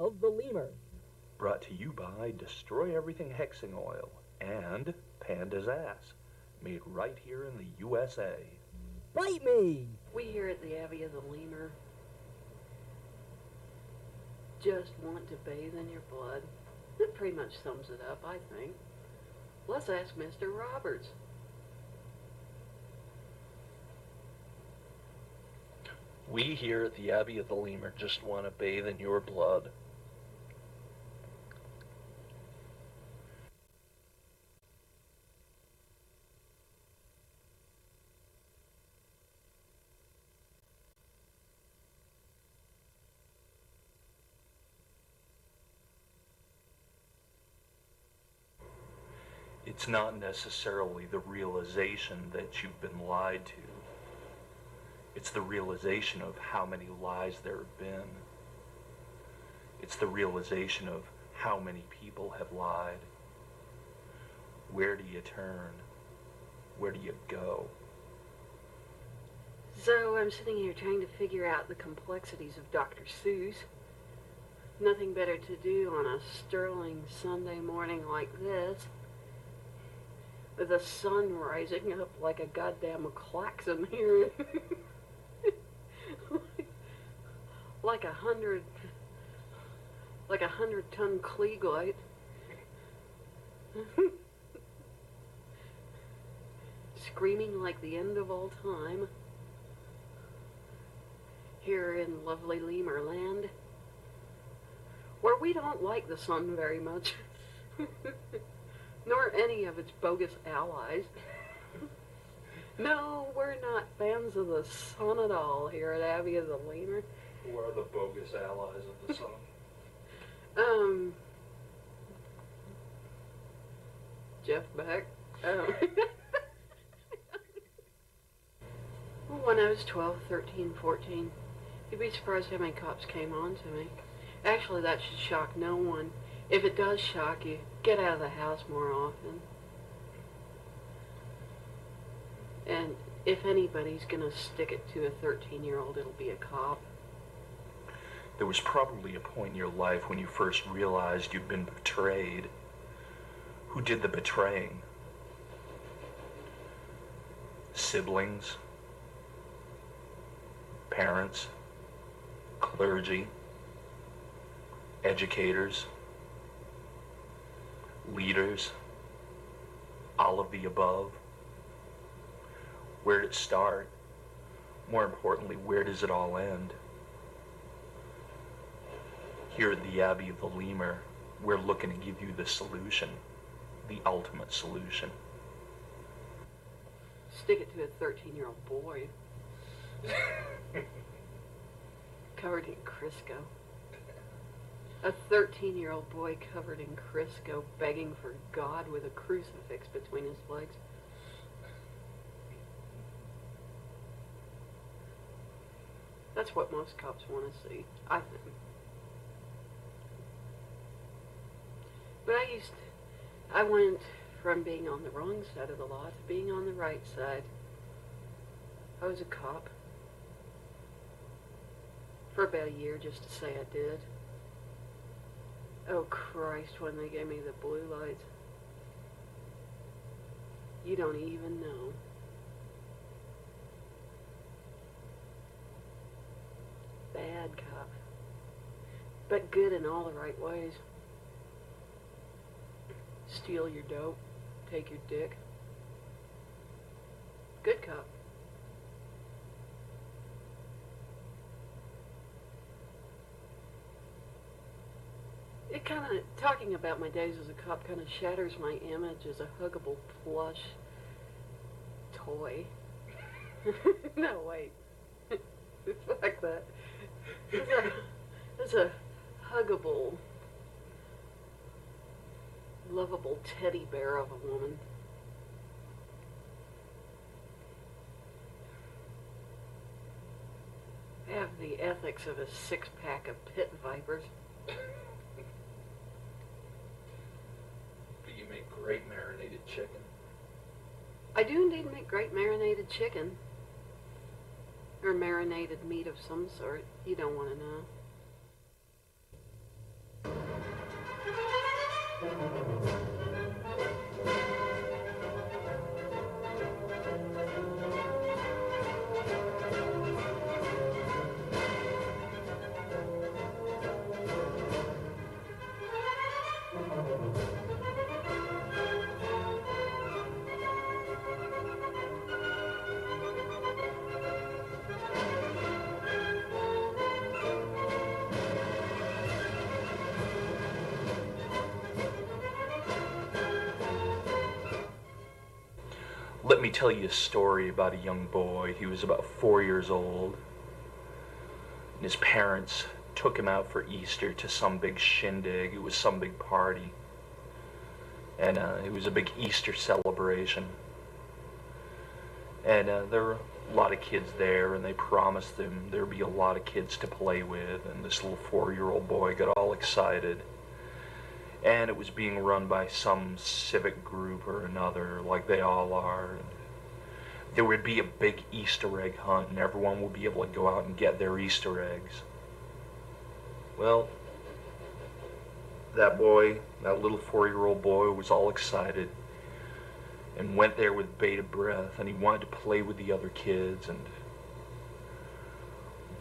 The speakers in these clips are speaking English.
of the Lemur. Brought to you by Destroy Everything Hexing Oil and Panda's Ass, made right here in the USA. Bite me! We here at the Abbey of the Lemur just want to bathe in your blood. That pretty much sums it up, I think. Let's ask Mr. Roberts. We here at the Abbey of the Lemur just want to bathe in your blood. It's not necessarily the realization that you've been lied to. It's the realization of how many lies there have been. It's the realization of how many people have lied. Where do you turn? Where do you go? So I'm sitting here trying to figure out the complexities of Dr. Seuss. Nothing better to do on a sterling Sunday morning like this, with the sun rising up like a goddamn klaxon here. like a 100-ton Kliegite. Screaming like the end of all time. Here in lovely Lemur land, where we don't like the sun very much, nor any of its bogus allies. No, we're not fans of the sun at all here at Abbey of the Lemur. Who are the bogus allies of the sun? Jeff Beck. When I was 12, 13, 14, you'd be surprised how many cops came on to me. Actually, that should shock no one. If it does shock you, get out of the house more often. And if anybody's gonna stick it to a 13-year-old, it'll be a cop. There was probably a point in your life when you first realized you'd been betrayed. Who did the betraying? Siblings? Parents? Clergy? Educators? Leaders? All of the above? Where did it start? More importantly, where does it all end? Here at the Abbey of the Lemur, we're looking to give you the solution, the ultimate solution. Stick it to a 13-year-old boy. Covered in Crisco. A 13-year-old boy covered in Crisco begging for God with a crucifix between his legs. That's what most cops want to see, I think. But I went from being on the wrong side of the law to being on the right side. I was a cop for about a year, just to say I did. Oh Christ, when they gave me the blue lights. You don't even know. Bad cop. But good in all the right ways. Steal your dope, take your dick. Good cop. It kind of, talking about my days as a cop kind of shatters my image as a huggable plush toy. No, wait. Fuck that. As a huggable, lovable teddy bear of a woman. I have the ethics of a six-pack of pit vipers. But you make great marinated chicken. I do indeed make great marinated chicken. Or marinated meat of some sort. You don't want to know. Let me tell you a story about a young boy. He was about 4 years old. And his parents took him out for Easter to some big shindig. It was some big party. And it was a big Easter celebration. And there were a lot of kids there, and they promised him there'd be a lot of kids to play with. And this little 4-year-old boy got all excited. And it was being run by some civic group or another, like they all are. And there would be a big Easter egg hunt, and everyone would be able to go out and get their Easter eggs. Well, that boy, that little 4-year-old boy, was all excited and went there with bated breath, and he wanted to play with the other kids and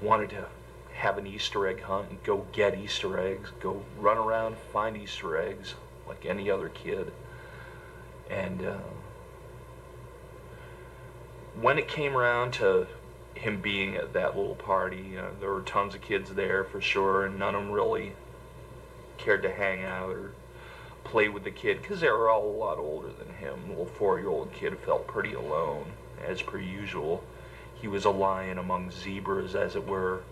wanted to have an Easter egg hunt and go get Easter eggs, go run around, find Easter eggs like any other kid. And when it came around to him being at that little party, there were tons of kids there for sure, and none of them really cared to hang out or play with the kid because they were all a lot older than him. The little 4-year-old kid felt pretty alone, as per usual. He was a lion among zebras, as it were.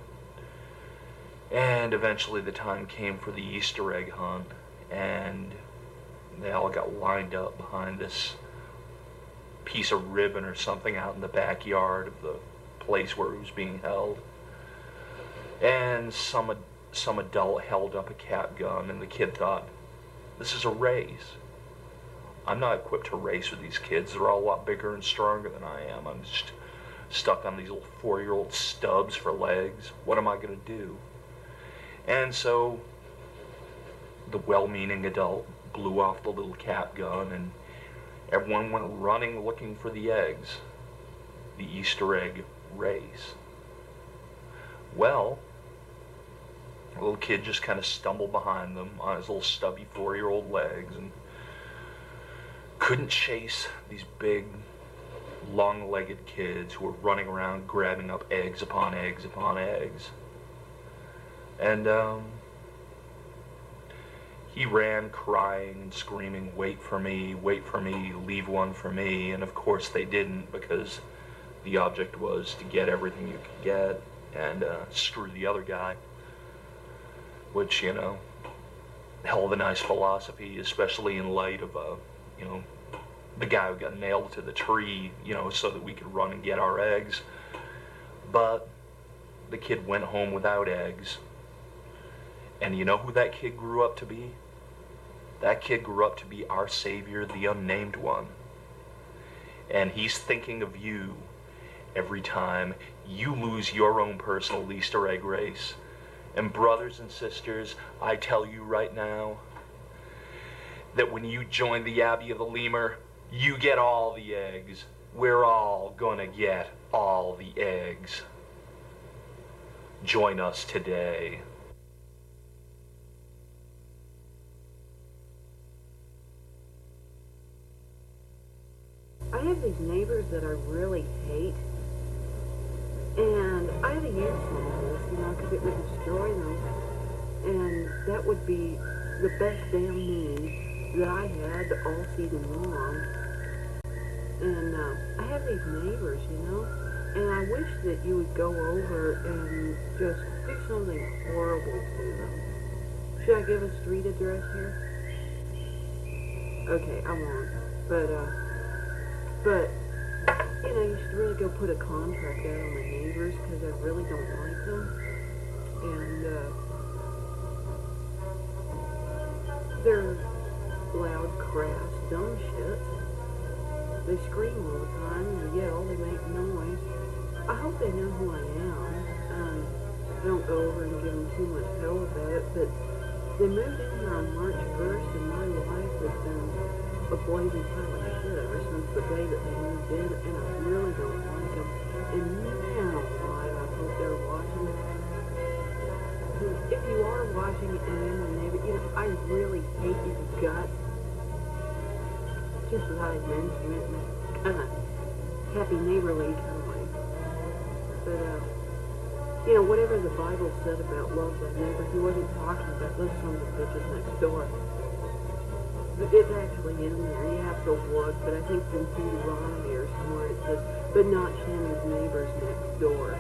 And eventually the time came for the Easter egg hunt, and they all got lined up behind this piece of ribbon or something out in the backyard of the place where it was being held. And some adult held up a cap gun, and the kid thought, this is a race. I'm not equipped to race with these kids. They're all a lot bigger and stronger than I am. I'm just stuck on these little 4-year-old stubs for legs. What am I going to do? And so the well-meaning adult blew off the little cap gun, and everyone went running looking for the eggs. The Easter egg race. Well, the little kid just kind of stumbled behind them on his little stubby 4-year-old legs and couldn't chase these big, long-legged kids who were running around grabbing up eggs upon eggs upon eggs. And he ran crying and screaming, wait for me, leave one for me. And of course they didn't, because the object was to get everything you could get and screw the other guy. Which, you know, hell of a nice philosophy, especially in light of, the guy who got nailed to the tree, so that we could run and get our eggs. But the kid went home without eggs. And you know who that kid grew up to be? That kid grew up to be our Savior, the Unnamed One. And he's thinking of you every time you lose your own personal Easter egg race. And brothers and sisters, I tell you right now that when you join the Abbey of the Lemur, you get all the eggs. We're all gonna get all the eggs. Join us today. I have these neighbors that I really hate, and I had to use some of this, because it would destroy them, and that would be the best damn news that I had all season long. And I have these neighbors, and I wish that you would go over and just do something horrible to them. Should I give a street address here? Okay, I won't. But, you should really go put a contract out on the neighbors, because I really don't like them. And, they're loud, crass, dumb shits. They scream all the time, they yell, they make noise. I hope they know who I am. I don't go over and give them too much hell about it, but they moved in here on March 1st, and my a blazing pile of shit ever since the day that they moved in, and I really don't like them. And man alive, I hope they're watching. If you are watching and in the neighbor, I really hate you guts. Just as I mentioned it in a kind of happy neighborly kind of way. But, whatever the Bible said about love thy neighbor, he wasn't talking about those sons of bitches next door. It's actually in there. You have to look, but I think it's in Deuteronomy or somewhere it says, but not Shannon's neighbors next door,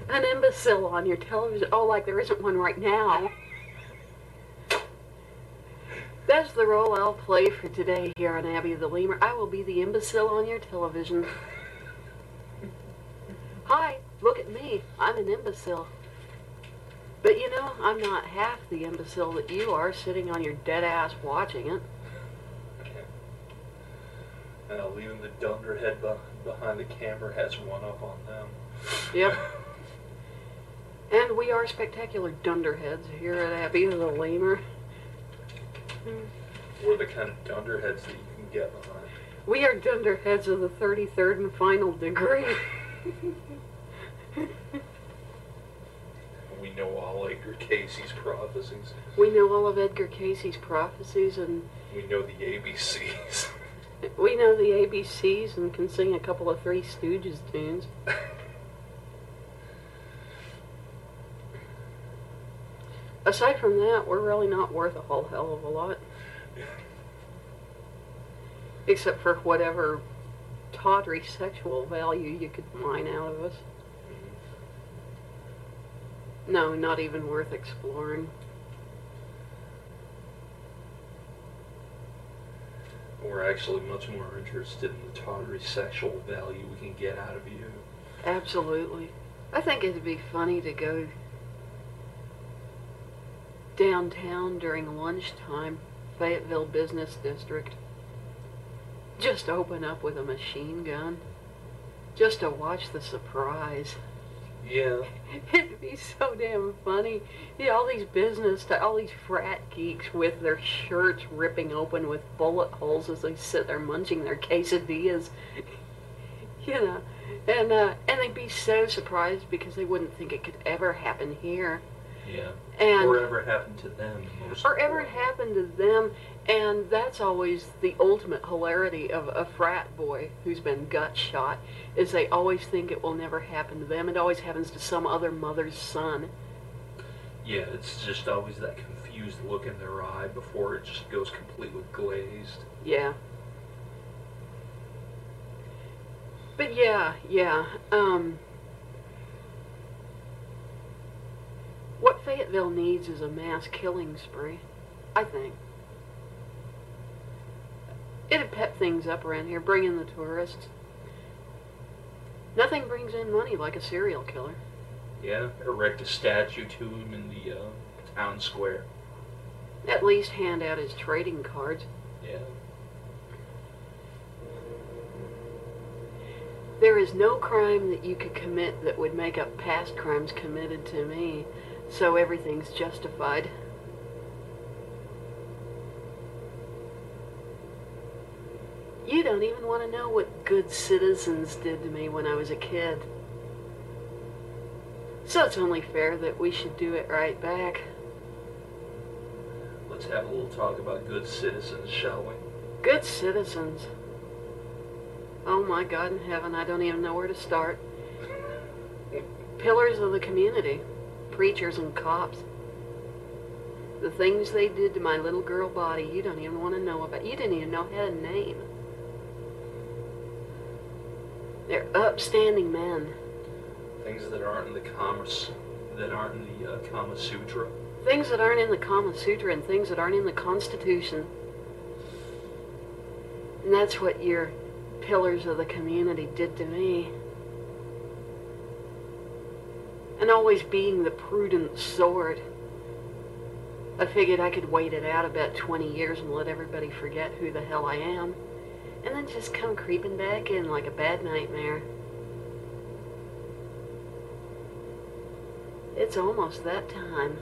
An imbecile on your television. Oh, like there isn't one right now. That's the role I'll play for today here on Abbey of the Lemur. I will be the imbecile on your television. Hi, look at me. I'm an imbecile. But I'm not half the imbecile that you are sitting on your dead ass watching it. Even the dunderhead behind the camera has one up on them. Yep. And we are spectacular dunderheads here at Abbey of the Lemur. We're the kind of dunderheads that you can get behind. We are dunderheads of the 33rd and final degree. We know all Edgar Casey's prophecies. We know all of Edgar Casey's prophecies, and we know the ABCs. We know the ABCs and can sing a couple of Three Stooges tunes. Aside from that, we're really not worth a whole hell of a lot. Except for whatever tawdry sexual value you could mine out of us. No, not even worth exploring. We're actually much more interested in the tawdry sexual value we can get out of you. Absolutely. I think it'd be funny to go downtown during lunchtime, Fayetteville Business District. Just open up with a machine gun. Just to watch the surprise. Yeah. It'd be so damn funny. All these frat geeks with their shirts ripping open with bullet holes as they sit there munching their quesadillas. And they'd be so surprised because they wouldn't think it could ever happen here. Yeah. Or ever happen to them. Or ever happen to them. And that's always the ultimate hilarity of a frat boy who's been gut shot, is they always think it will never happen to them. It always happens to some other mother's son. Yeah, it's just always that confused look in their eye before it just goes completely glazed. Yeah. But yeah. What Fayetteville needs is a mass killing spree, I think. It'd pep things up around here, bring in the tourists. Nothing brings in money like a serial killer. Yeah, erect a statue to him in the town square. At least hand out his trading cards. Yeah. There is no crime that you could commit that would make up past crimes committed to me, so everything's justified. You don't even want to know what good citizens did to me when I was a kid. So it's only fair that we should do it right back. Let's have a little talk about good citizens, shall we? Good citizens. Oh my God in heaven, I don't even know where to start. Pillars of the community. Preachers and cops. The things they did to my little girl body, you don't even want to know about. You didn't even know had a name. They're upstanding men. Things that aren't in the Kama Sutra. Things that aren't in the Kama Sutra and things that aren't in the Constitution. And that's what your pillars of the community did to me. And always being the prudent sort, I figured I could wait it out about 20 years and let everybody forget who the hell I am, and then just come creeping back in like a bad nightmare. It's almost that time.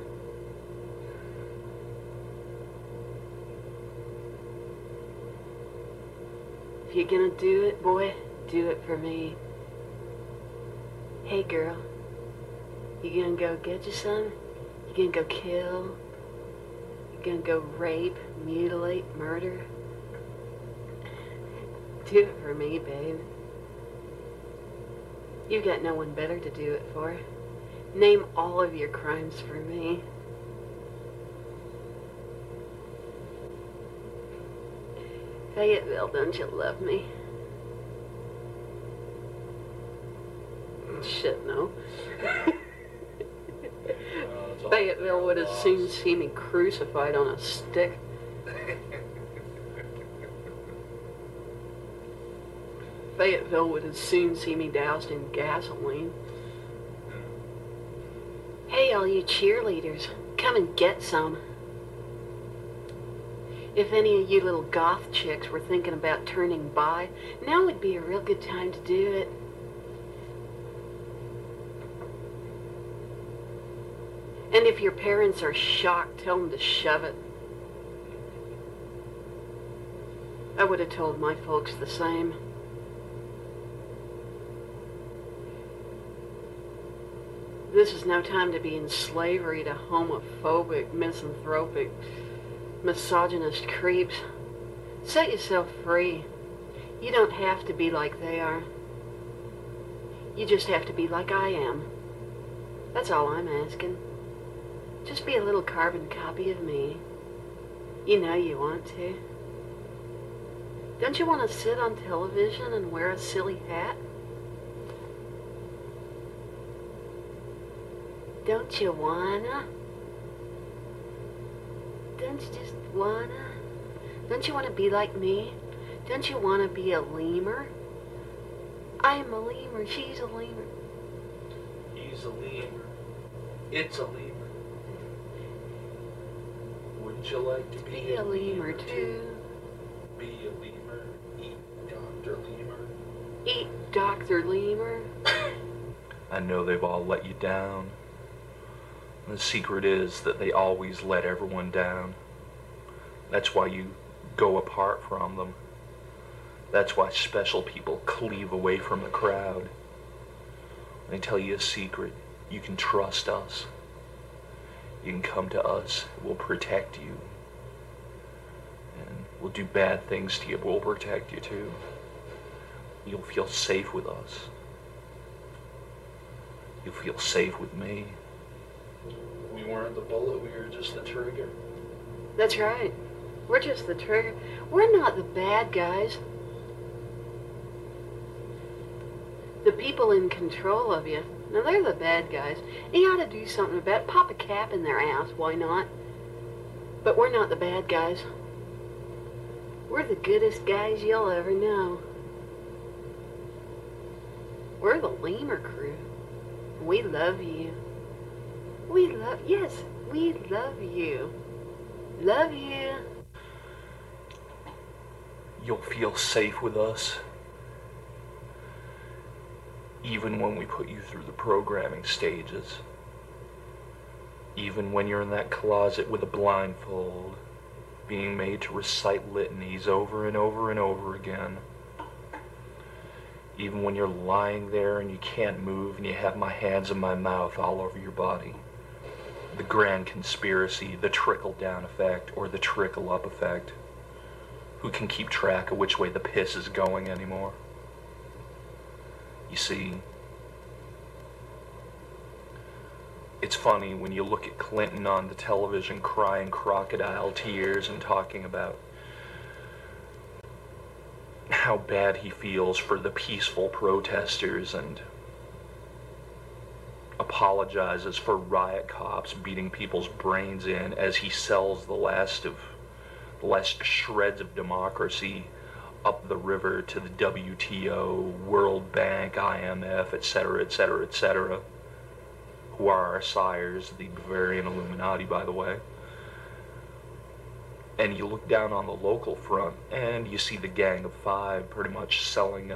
If you're gonna do it, boy, do it for me. Hey girl, you gonna go get you some? You gonna go kill? You gonna go rape, mutilate, murder? Do it for me, babe. You've got no one better to do it for. Name all of your crimes for me. Fayetteville, don't you love me? Shit, no. Fayetteville would as soon see me crucified on a stick. Fayetteville would as soon see me doused in gasoline. Hey, all you cheerleaders, come and get some. If any of you little goth chicks were thinking about turning bi, now would be a real good time to do it. And if your parents are shocked, tell them to shove it. I would have told my folks the same. This is no time to be in slavery to homophobic, misanthropic, misogynist creeps. Set yourself free. You don't have to be like they are. You just have to be like I am. That's all I'm asking. Just be a little carbon copy of me. You know you want to. Don't you want to sit on television and wear a silly hat? Don't you wanna? Don't you just wanna? Don't you want to be like me? Don't you want to be a lemur? I'm a lemur, she's a lemur. He's a lemur. It's a lemur. Wouldn't you like to Be a lemur too. Be a lemur. Eat Dr. Lemur. Eat Dr. Lemur. I know they've all let you down. The secret is that they always let everyone down. That's why you go apart from them. That's why special people cleave away from the crowd. Let me tell you a secret. You can trust us. You can come to us. We'll protect you. And we'll do bad things to you, but we'll protect you too. You'll feel safe with us. You'll feel safe with me. We weren't the bullet, we were just the trigger. That's right. We're just the trigger. We're not the bad guys. The people in control of you, now they're the bad guys. And you ought to do something about it. Pop a cap in their ass, why not? But we're not the bad guys. We're the goodest guys you'll ever know. We're the Lemur crew. We love you. Yes, we love you. Love you. You'll feel safe with us. Even when we put you through the programming stages. Even when you're in that closet with a blindfold, being made to recite litanies over and over and over again. Even when you're lying there and you can't move and you have my hands and my mouth all over your body. The grand conspiracy, the trickle-down effect, or the trickle-up effect. Who can keep track of which way the piss is going anymore? You see, It's funny when you look at Clinton on the television crying crocodile tears and talking about how bad he feels for the peaceful protesters and apologizes for riot cops beating people's brains in as he sells the last shreds of democracy up the river to the WTO, World Bank, IMF, etc., etc., etc., who are our sires, the Bavarian Illuminati, by the way. And you look down on the local front, and you see the Gang of Five pretty much selling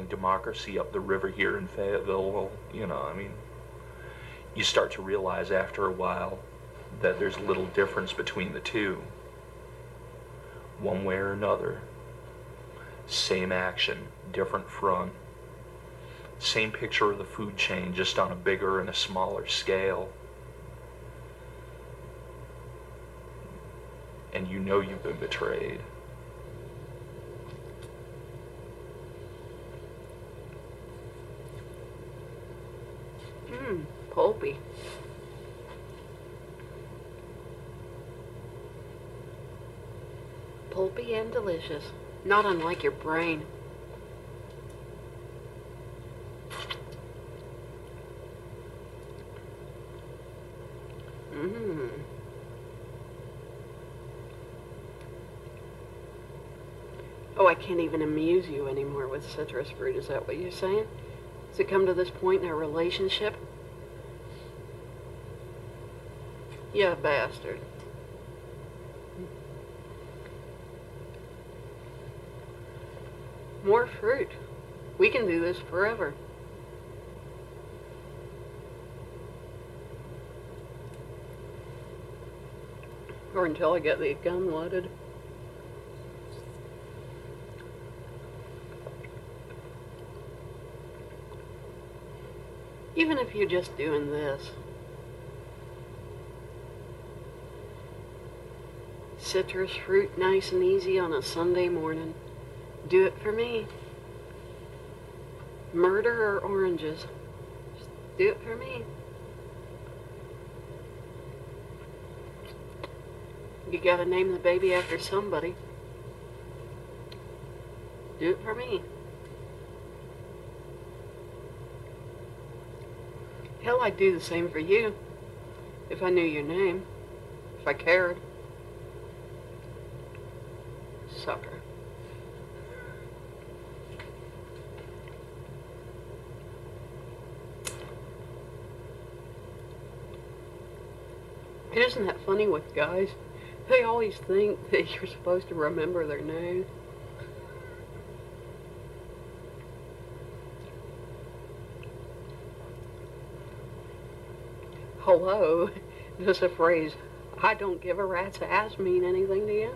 democracy up the river here in Fayetteville. Well, you start to realize after a while that there's little difference between the two. One way or another, same action, different front. Same picture of the food chain, just on a bigger and a smaller scale. And you know you've been betrayed. Pulpy. Pulpy and delicious. Not unlike your brain. Oh, I can't even amuse you anymore with citrus fruit. Is that what you're saying? Has it come to this point in our relationship? You bastard. More fruit. We can do this forever. Or until I get the gun loaded. Even if you're just doing this. Citrus fruit, nice and easy on a Sunday morning. Do it for me. Murder or oranges. Just do it for me. You gotta name the baby after somebody. Do it for me. Hell, I'd do the same for you. If I knew your name. If I cared. Sucker. Isn't that funny with guys? They always think that you're supposed to remember their name. Hello? Does the phrase, I don't give a rat's ass, mean anything to you?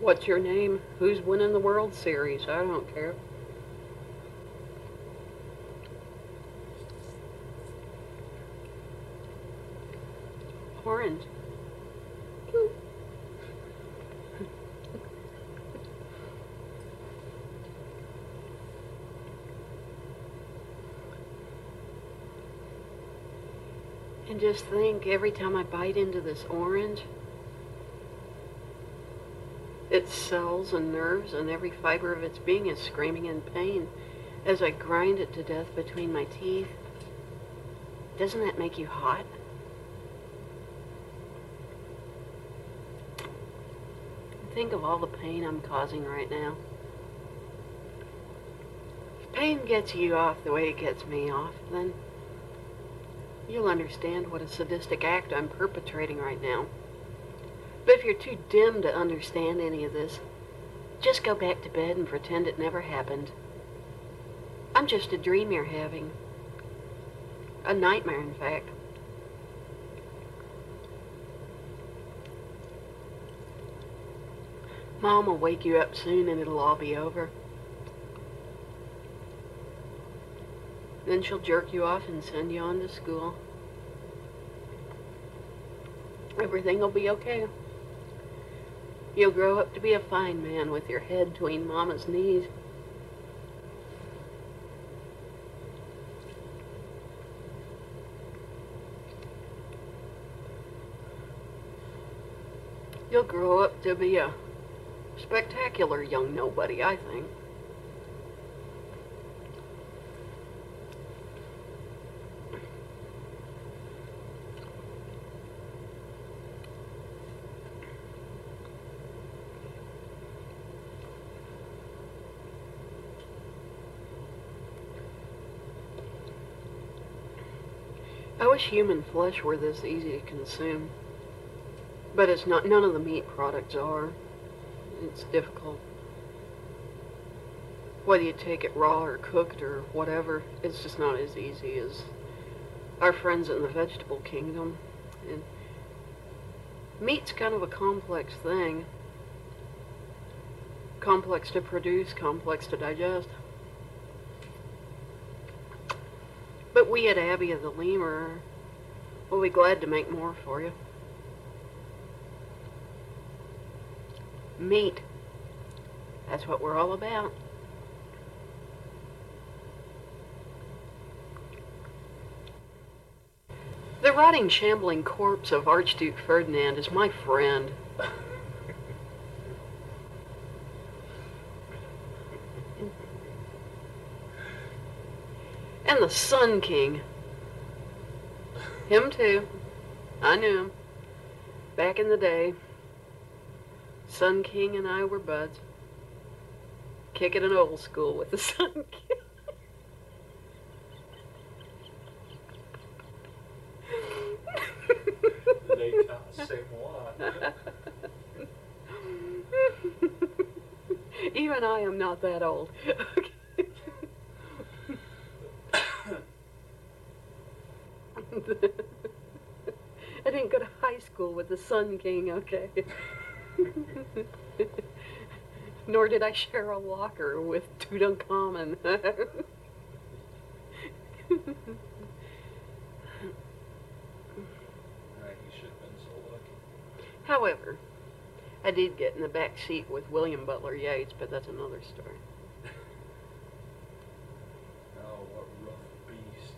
What's your name? Who's winning the World Series? I don't care. Orange. And just think, every time I bite into this orange, its cells and nerves and every fiber of its being is screaming in pain as I grind it to death between my teeth. Doesn't that make you hot? Think of all the pain I'm causing right now. If pain gets you off the way it gets me off, then you'll understand what a sadistic act I'm perpetrating right now. But if you're too dim to understand any of this, just go back to bed and pretend it never happened. I'm just a dream you're having. A nightmare, in fact. Mom will wake you up soon and it'll all be over. Then she'll jerk you off and send you on to school. Everything will be okay. You'll grow up to be a fine man with your head between Mama's knees. You'll grow up to be a spectacular young nobody, I think. I wish human flesh were this easy to consume. But it's not. None of the meat products are. It's difficult. Whether you take it raw or cooked or whatever, it's just not as easy as our friends in the vegetable kingdom. And meat's kind of a complex thing. Complex to produce, complex to digest. But we at Abbey of the Lemur will be glad to make more for you. Meat. That's what we're all about. The rotting, shambling corpse of Archduke Ferdinand is my friend. And the Sun King. Him too. I knew him. Back in the day, Sun King and I were buds. Kicking it old school with the Sun King. Even I am not that old. I didn't go to high school with the Sun King, okay? Nor did I share a locker with Tutankhamun. Right, he should have been so lucky. However, I did get in the back seat with William Butler Yeats, but that's another story. Oh, what rough beast.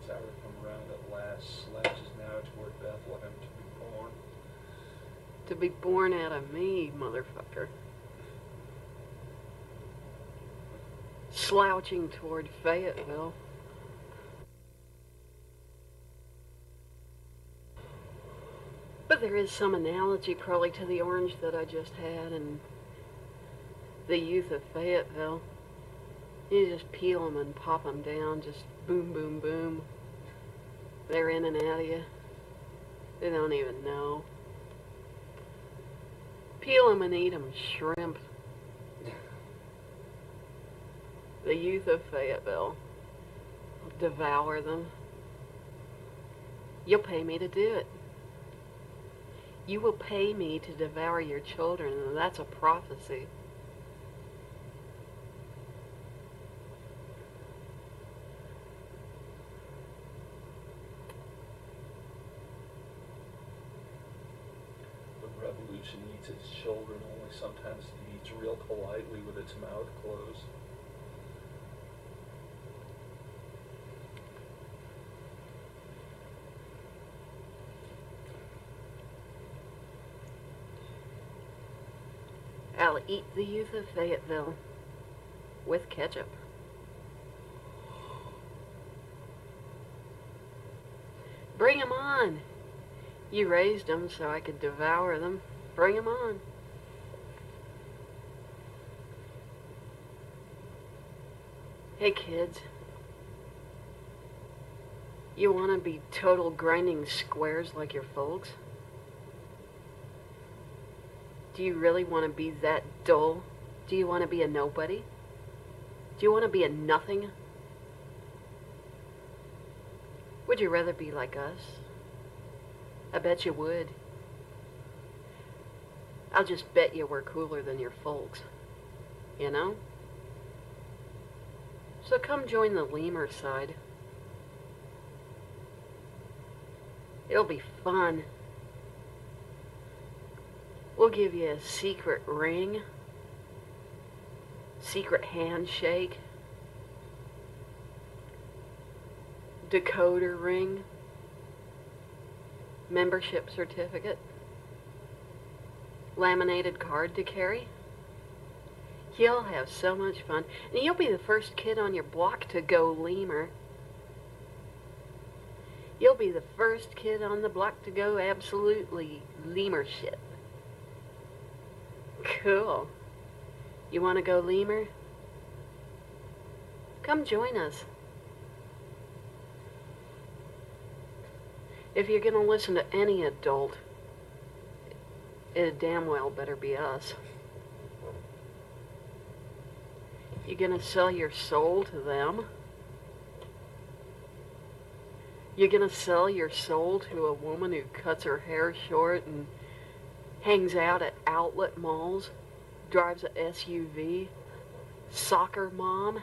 As I come around at last, slouches now toward Bethlehem to be born. To be born out of me, motherfucker. Slouching toward Fayetteville. But there is some analogy probably to the orange that I just had and the youth of Fayetteville. You just peel them and pop them down, just boom, boom, boom. They're in and out of you. They don't even know. Peel them and eat them, shrimp. The youth of Fayetteville. I'll devour them. You'll pay me to do it. You will pay me to devour your children, and that's a prophecy. The revolution eats its children, only sometimes it eats real politely with its mouth closed. I'll eat the youth of Fayetteville with ketchup. Bring 'em on. You raised 'em so I could devour them. Bring 'em on. Hey kids, you want to be total grinding squares like your folks? Do you really want to be that dull? Do you want to be a nobody? Do you want to be a nothing? Would you rather be like us? I bet you would. I'll just bet you we're cooler than your folks. You know? So come join the Lemur side. It'll be fun. We'll give you a secret ring, secret handshake, decoder ring, membership certificate. laminated card to carry. You'll have so much fun, and you'll be the first kid on your block to go Lemur. You'll be the first kid on the block to go absolutely Lemur shit. Cool. You want to go Lemur? Come join us. If you're going to listen to any adult, it damn well better be us. You going to sell your soul to them? You're going to sell your soul to a woman who cuts her hair short and hangs out at outlet malls, drives a SUV, soccer mom?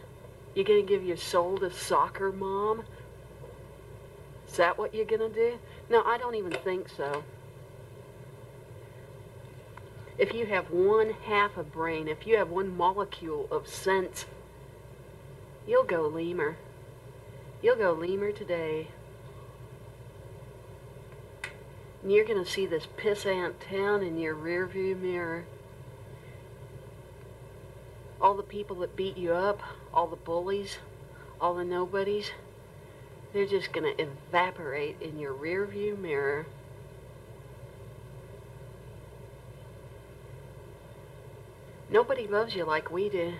You're going to give your soul to soccer mom? Is that what you're going to do? No, I don't even think so. If you have one half a brain, if you have one molecule of sense, you'll go Lemur. You'll go Lemur today. And you're going to see this pissant town in your rearview mirror. All the people that beat you up, all the bullies, all the nobodies, they're just going to evaporate in your rearview mirror. Nobody loves you like we do.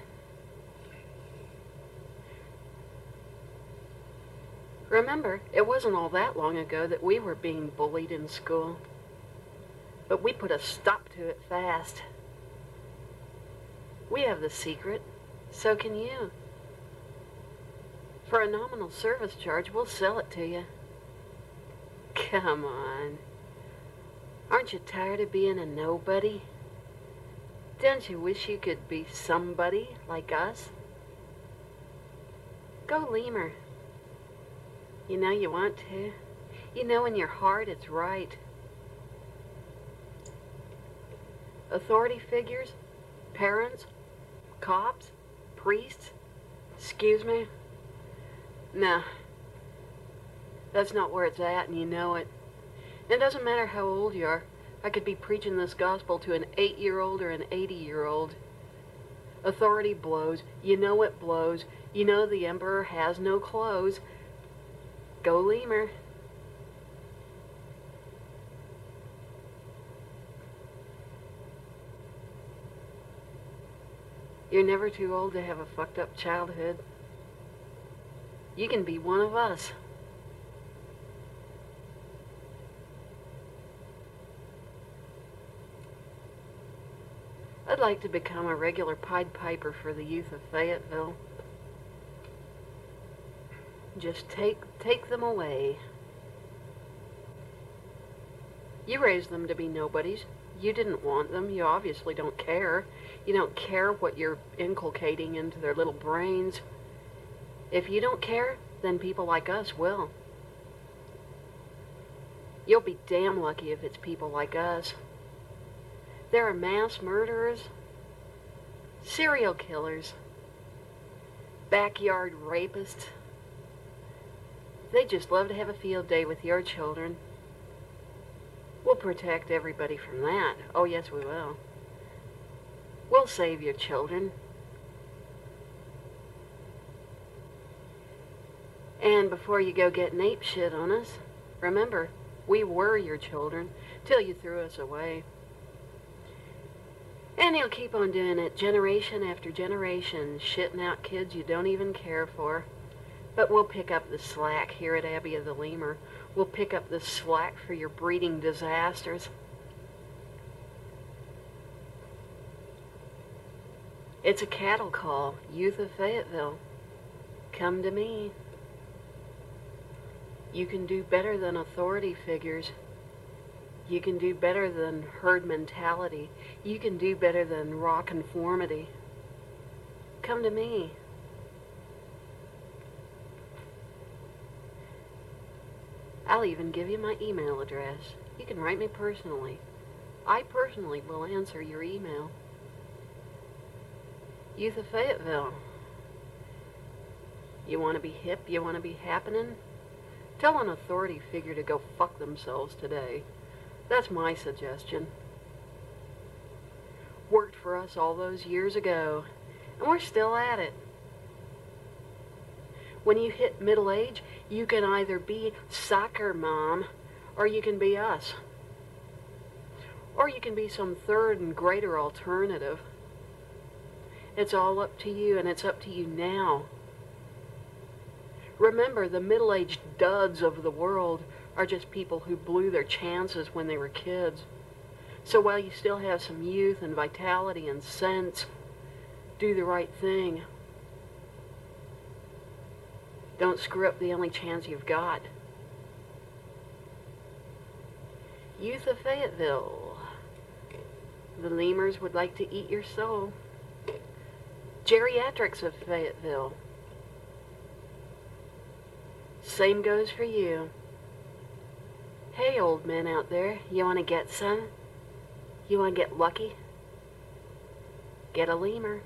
Remember, it wasn't all that long ago that we were being bullied in school. But we put a stop to it fast. We have the secret. So can you. For a nominal service charge, we'll sell it to you. Come on. Aren't you tired of being a nobody? Don't you wish you could be somebody like us? Go Lemur. You know you want to. You know in your heart it's right. Authority figures, parents, cops, priests, excuse me? No. That's not where it's at, and you know it. It doesn't matter how old you are. I could be preaching this gospel to an 8-year-old or an 80-year-old. Authority blows. You know it blows. You know the emperor has no clothes. Go Lemur. You're never too old to have a fucked up childhood. You can be one of us. I'd like to become a regular Pied Piper for the youth of Fayetteville. Just take them away. You raised them to be nobodies. You didn't want them. You obviously don't care. You don't care what you're inculcating into their little brains. If you don't care, then people like us will. You'll be damn lucky if it's people like us. There are mass murderers, serial killers, backyard rapists. They just love to have a field day with your children. We'll protect everybody from that. Oh, yes, we will. We'll save your children. And before you go getting ape shit on us, remember, we were your children till you threw us away. And you'll keep on doing it generation after generation, shitting out kids you don't even care for. But we'll pick up the slack here at Abbey of the Lemur. We'll pick up the slack for your breeding disasters. It's a cattle call, youth of Fayetteville. Come to me. You can do better than authority figures. You can do better than herd mentality. You can do better than raw conformity. Come to me. I'll even give you my email address. You can write me personally. I personally will answer your email. Youth of Fayetteville. You want to be hip? You want to be happening? Tell an authority figure to go fuck themselves today. That's my suggestion. for us all those years ago, and we're still at it. When you hit middle age, you can either be soccer mom, or you can be us. Or you can be some third and greater alternative. It's all up to you, and it's up to you now. Remember, the middle-aged duds of the world are just people who blew their chances when they were kids. So while you still have some youth and vitality and sense, do the right thing. Don't screw up the only chance you've got. Youth of Fayetteville. The Lemurs would like to eat your soul. Geriatrics of Fayetteville. Same goes for you. Hey, old men out there, you want to get some? You want to get lucky? Get a lemur.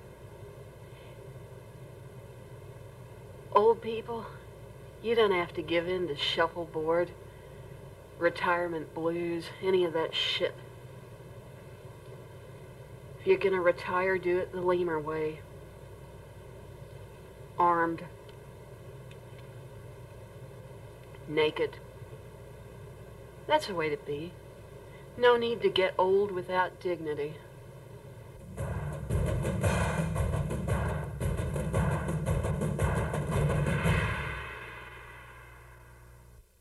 Old people, you don't have to give in to shuffleboard, retirement blues, any of that shit. If you're gonna retire, do it the lemur way. Armed. Naked. That's the way to be. No need to get old without dignity.